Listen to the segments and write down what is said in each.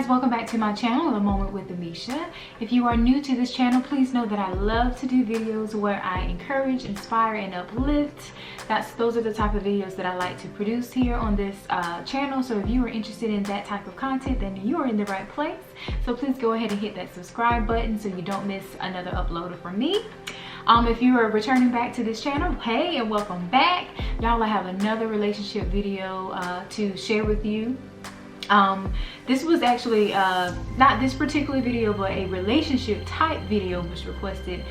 guys, welcome back to my channel, A Moment with Amesha. If you are new to this channel, please know that I love to do videos where I encourage, inspire, and uplift. Those are the type of videos that I like to produce here on this channel. So if you are interested in that type of content, then you are in the right place. So please go ahead and hit that subscribe button so you don't miss another upload from me. If you are returning back to this channel, hey, and welcome back. Y'all, I have another relationship video to share with you. This was actually not this particular video, but a relationship type video was requested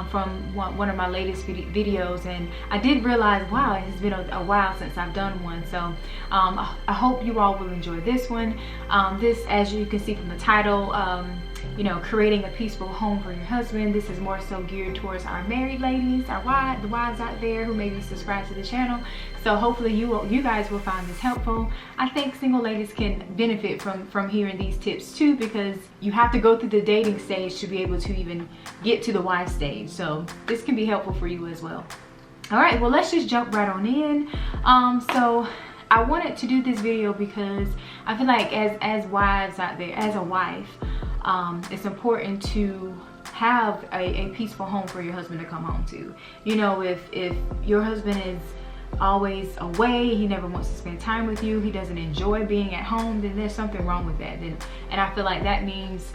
from one of my latest videos, and I did realize, wow, it has been a while since I've done one. So I hope you all will enjoy this one. This, as you can see from the title, you know, creating a peaceful home for your husband. This is more so geared towards our married ladies, the wives out there who may be subscribed to the channel. So hopefully you guys will find this helpful. I think single ladies can benefit from hearing these tips too, because you have to go through the dating stage to be able to even get to the wife stage. So this can be helpful for you as well. All right, well, let's just jump right on in. So I wanted to do this video because I feel like as wives out there, as a wife, it's important to have a peaceful home for your husband to come home to. You know, if your husband is always away, he never wants to spend time with you, he doesn't enjoy being at home, then there's something wrong with that. And I feel like that means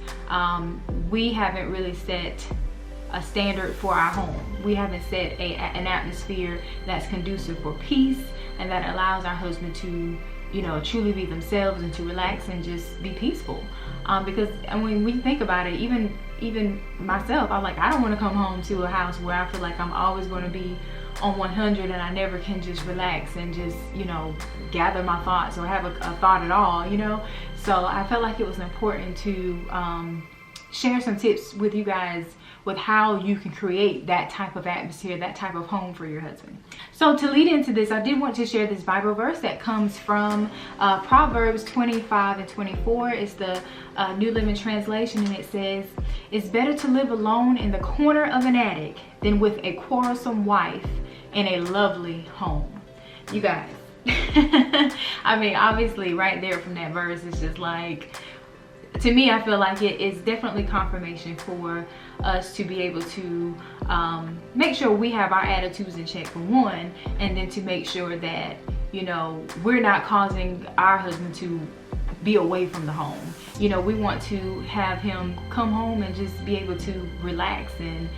we haven't really set a standard for our home. We haven't set an atmosphere that's conducive for peace and that allows our husband to, you know, truly be themselves and to relax and just be peaceful. Because when we think about it, even myself, I don't want to come home to a house where I feel like I'm always going to be on 100 and I never can just relax and just, you know, gather my thoughts or have a thought at all, you know. So I felt like it was important to share some tips with you guys with how you can create that type of atmosphere, that type of home for your husband. So to lead into this, I did want to share this Bible verse that comes from Proverbs 25:24. It's the New Living Translation, and it says, "It's better to live alone in the corner of an attic than with a quarrelsome wife in a lovely home." You guys, I mean, obviously right there from that verse, it's just like, to me, I feel like it is definitely confirmation for us to be able to make sure we have our attitudes in check, for one, and then to make sure that, you know, we're not causing our husband to be away from the home. You know, we want to have him come home and just be able to relax and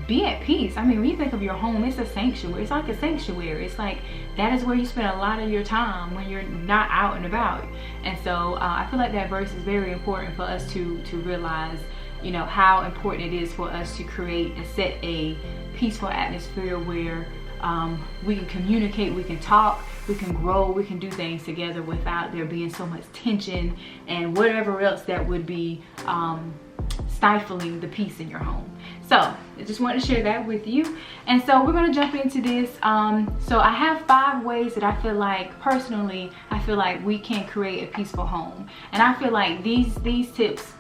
be at peace. I mean, when you think of your home, it's a sanctuary. It's like a sanctuary. It's like that is where you spend a lot of your time when you're not out and about. And so I feel like that verse is very important for us to realize, you know, how important it is for us to create and set a peaceful atmosphere where we can communicate, we can talk, we can grow, we can do things together without there being so much tension and whatever else that would be stifling the peace in your home. So I just wanted to share that with you. And so we're going to jump into this. So I have 5 ways that I feel like, personally, I feel like we can create a peaceful home. And I feel like these tips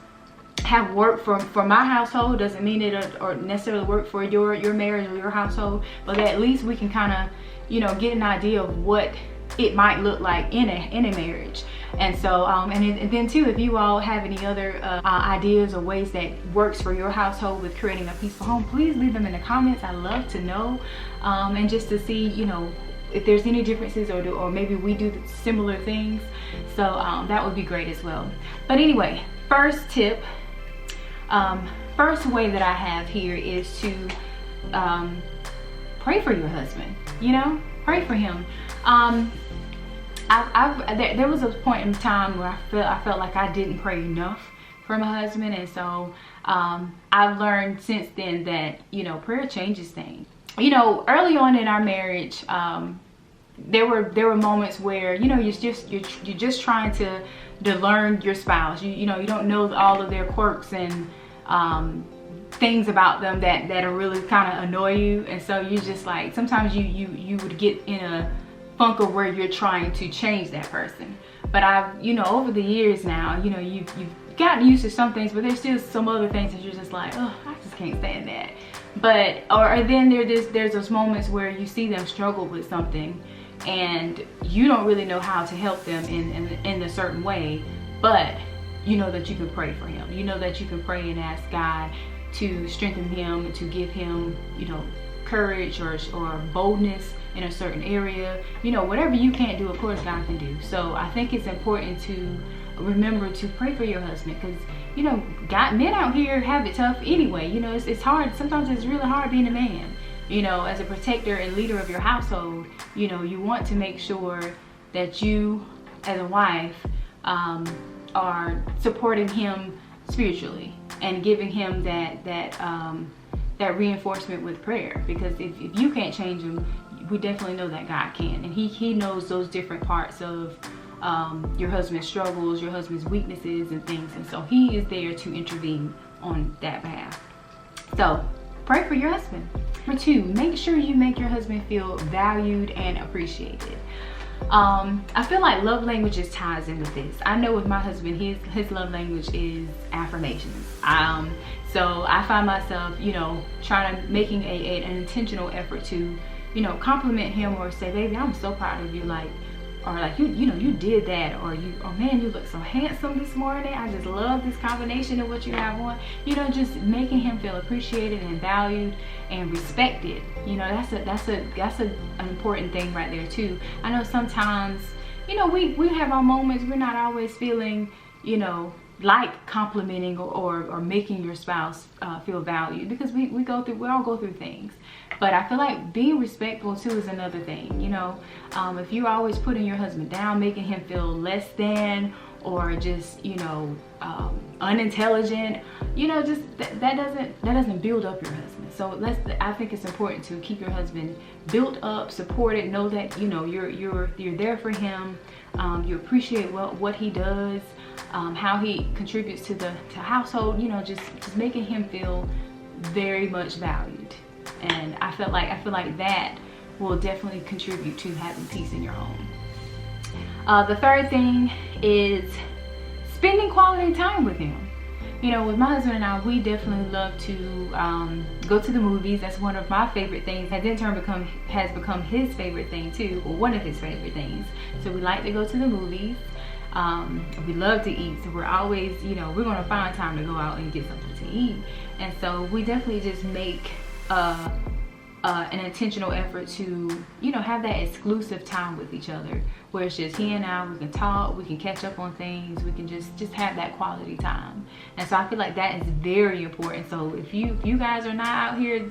have worked for my household. Doesn't mean it or necessarily work for your marriage or your household, but at least we can kind of, you know, get an idea of what it might look like in a marriage. And so and then too, if you all have any other ideas or ways that works for your household with creating a peaceful home, please leave them in the comments. I love to know, and just to see, you know, if there's any differences or maybe we do similar things. So that would be great as well. But anyway, first tip, first way that I have here is to pray for your husband. You know, pray for him. There was a point in time where I felt like I didn't pray enough for my husband, and so I've learned since then that, you know, prayer changes things. You know, early on in our marriage, there were moments where, you know, you're just trying to learn your spouse. You know, you don't know all of their quirks and things about them that are really kind of annoy you, and so you just like, sometimes you would get in a funk of where you're trying to change that person. But I've, you know, over the years now, you know, you've gotten used to some things, but there's still some other things that you're just like, oh, I just can't stand that. But or then there's those moments where you see them struggle with something and you don't really know how to help them in a certain way, but you know that you can pray for him. You know that you can pray and ask God to strengthen him, to give him, you know, courage or boldness in a certain area. You know, whatever you can't do, of course God can do. So I think it's important to remember to pray for your husband, because, you know, men out here have it tough anyway. You know, it's hard. Sometimes it's really hard being a man. You know, as a protector and leader of your household, you know, you want to make sure that you, as a wife, are supporting him spiritually and giving him that reinforcement with prayer. Because if you can't change him, we definitely know that God can, and he knows those different parts of your husband's struggles, your husband's weaknesses and things, and so he is there to intervene on that behalf. So pray for your husband. Number 2, make sure you make your husband feel valued and appreciated. I feel like love languages ties in with this. I know with my husband, his love language is affirmations. So I find myself, you know, making an intentional effort to, you know, compliment him or say, baby, I'm so proud of you, like, or like, you know, you did that, or oh man, you look so handsome this morning. I just love this combination of what you have on. You know, just making him feel appreciated and valued and respected. You know, that's an important thing right there too. I know sometimes, you know, we have our moments. We're not always feeling, you know, like complimenting or making your spouse feel valued, because we all go through things. But I feel like being respectful too is another thing. You know, if you're always putting your husband down, making him feel less than, or just, you know, unintelligent, you know, just that doesn't build up your husband. So I think it's important to keep your husband built up, supported, know that, you know, you're there for him. You appreciate what he does, how he contributes to household. You know, just making him feel very much valued. And I feel like that will definitely contribute to having peace in your home. The third thing is spending quality time with him. You know, with my husband and I, we definitely love to go to the movies. That's one of my favorite things. That in turn has become his favorite thing too, or one of his favorite things. So we like to go to the movies. We love to eat, so we're always, you know, we're gonna find time to go out and get something to eat. And so we definitely just make an intentional effort to, you know, have that exclusive time with each other, where it's just he and I. We can talk, we can catch up on things, we can just have that quality time. And so I feel like that is very important. So if you guys are not out here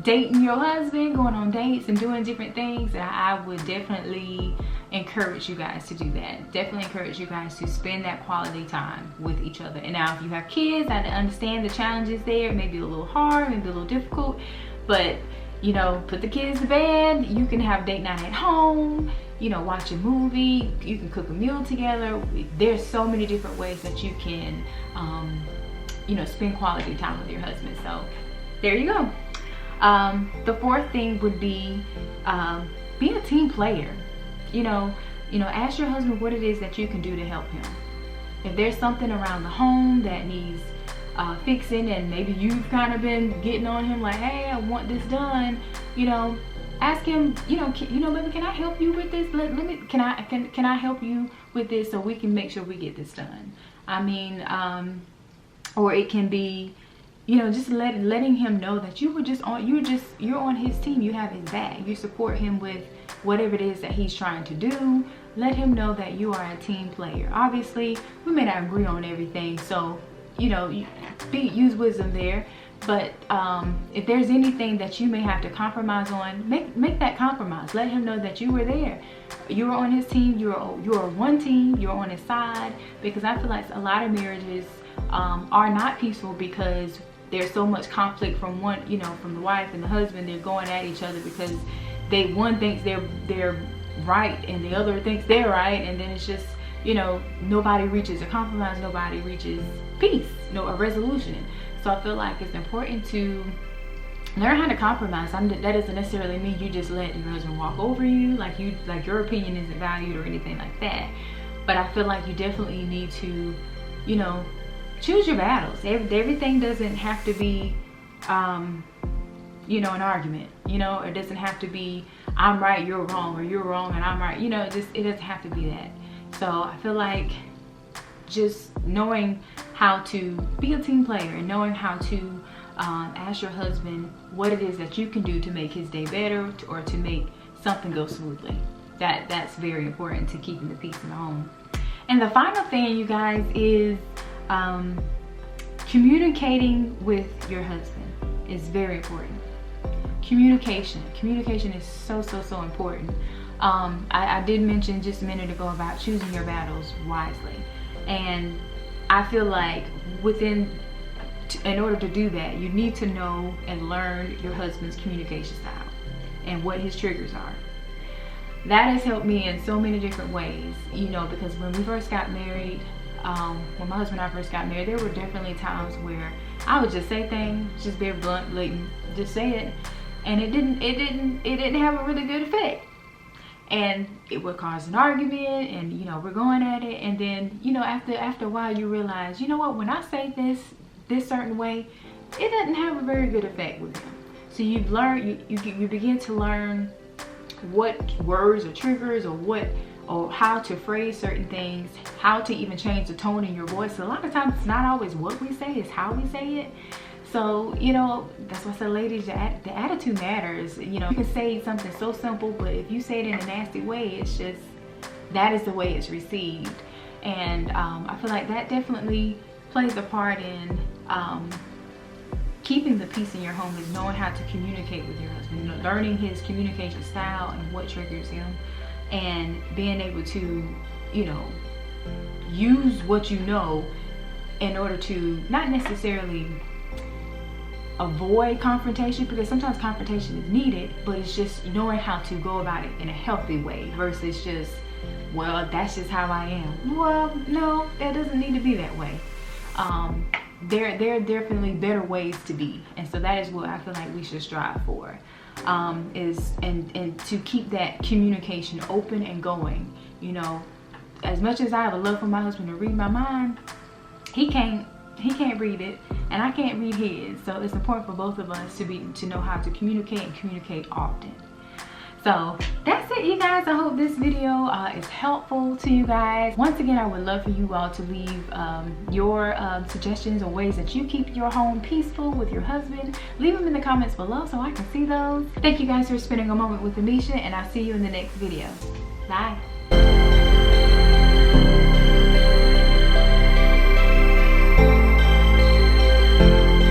dating your husband, going on dates and doing different things, I would definitely encourage you guys to do that. Definitely encourage you guys to spend that quality time with each other. And now if you have kids, I understand the challenges there. It may be a little hard, maybe a little difficult, but, you know, put the kids to bed. You can have date night at home, you know, watch a movie, you can cook a meal together. There's so many different ways that you can, you know, spend quality time with your husband. So there you go. The fourth thing would be being a team player. You know, ask your husband what it is that you can do to help him. If there's something around the home that needs fixing, and maybe you've kind of been getting on him like, hey, I want this done, you know, ask him, you know, maybe can I help you with this? Can I help you with this so we can make sure we get this done? I mean, or it can be, you know, just letting him know that you're on his team. You have his back. You support him with whatever it is that he's trying to do. Let him know that you are a team player. Obviously, we may not agree on everything, so, you know, use wisdom there. But if there's anything that you may have to compromise on, make that compromise. Let him know that you were there. You were on his team. You're one team. You're on his side. Because I feel like a lot of marriages are not peaceful because there's so much conflict from one, you know, from the wife and the husband. They're going at each other because one thinks they're right and the other thinks they're right, and then it's just, you know, nobody reaches a compromise, nobody reaches peace, a resolution. So I feel like it's important to learn how to compromise. That doesn't necessarily mean you just let your husband walk over you, like your opinion isn't valued or anything like that. But I feel like you definitely need to, you know, choose your battles. Everything doesn't have to be, you know, an argument. You know, it doesn't have to be I'm right, you're wrong, or you're wrong and I'm right. You know, it doesn't have to be that. So I feel like just knowing how to be a team player and knowing how to ask your husband what it is that you can do to make his day better or to make something go smoothly. That's very important to keeping the peace in the home. And the final thing, you guys, is communicating with your husband is very important. Communication is so important. I did mention just a minute ago about choosing your battles wisely, and I feel like in order to do that, you need to know and learn your husband's communication style and what his triggers are. That has helped me in so many different ways, you know, because when we first got married, when my husband and I first got married, there were definitely times where I would just say things, just very blunt, blatant, just say it, and it didn't have a really good effect. And it would cause an argument, and you know, we're going at it, and then, you know, after a while you realize, you know what, when I say this certain way, it doesn't have a very good effect with him. So you've learned, you begin to learn what words or triggers or how to phrase certain things, how to even change the tone in your voice. So a lot of times it's not always what we say, it's how we say it. So, you know, that's why I said, ladies, the attitude matters. You know, you can say something so simple, but if you say it in a nasty way, it's just, that is the way it's received. And I feel like that definitely plays a part in keeping the peace in your home, is knowing how to communicate with your husband, you know, learning his communication style and what triggers him, and being able to, you know, use what you know in order to not necessarily avoid confrontation, because sometimes confrontation is needed, but it's just knowing how to go about it in a healthy way versus just, well, that's just how I am. Well, no, that doesn't need to be that way. There are definitely better ways to be, and so that is what I feel like we should strive for, is and to keep that communication open and going. You know, as much as I have a love for my husband to read my mind, he can't read it, and I can't read his. So it's important for both of us to know how to communicate and communicate often. So that's it, you guys. I hope this video is helpful to you guys. Once again, I would love for you all to leave your suggestions or ways that you keep your home peaceful with your husband. Leave them in the comments below so I can see those. Thank you guys for spending a moment with Amesha, and I'll see you in the next video. Bye.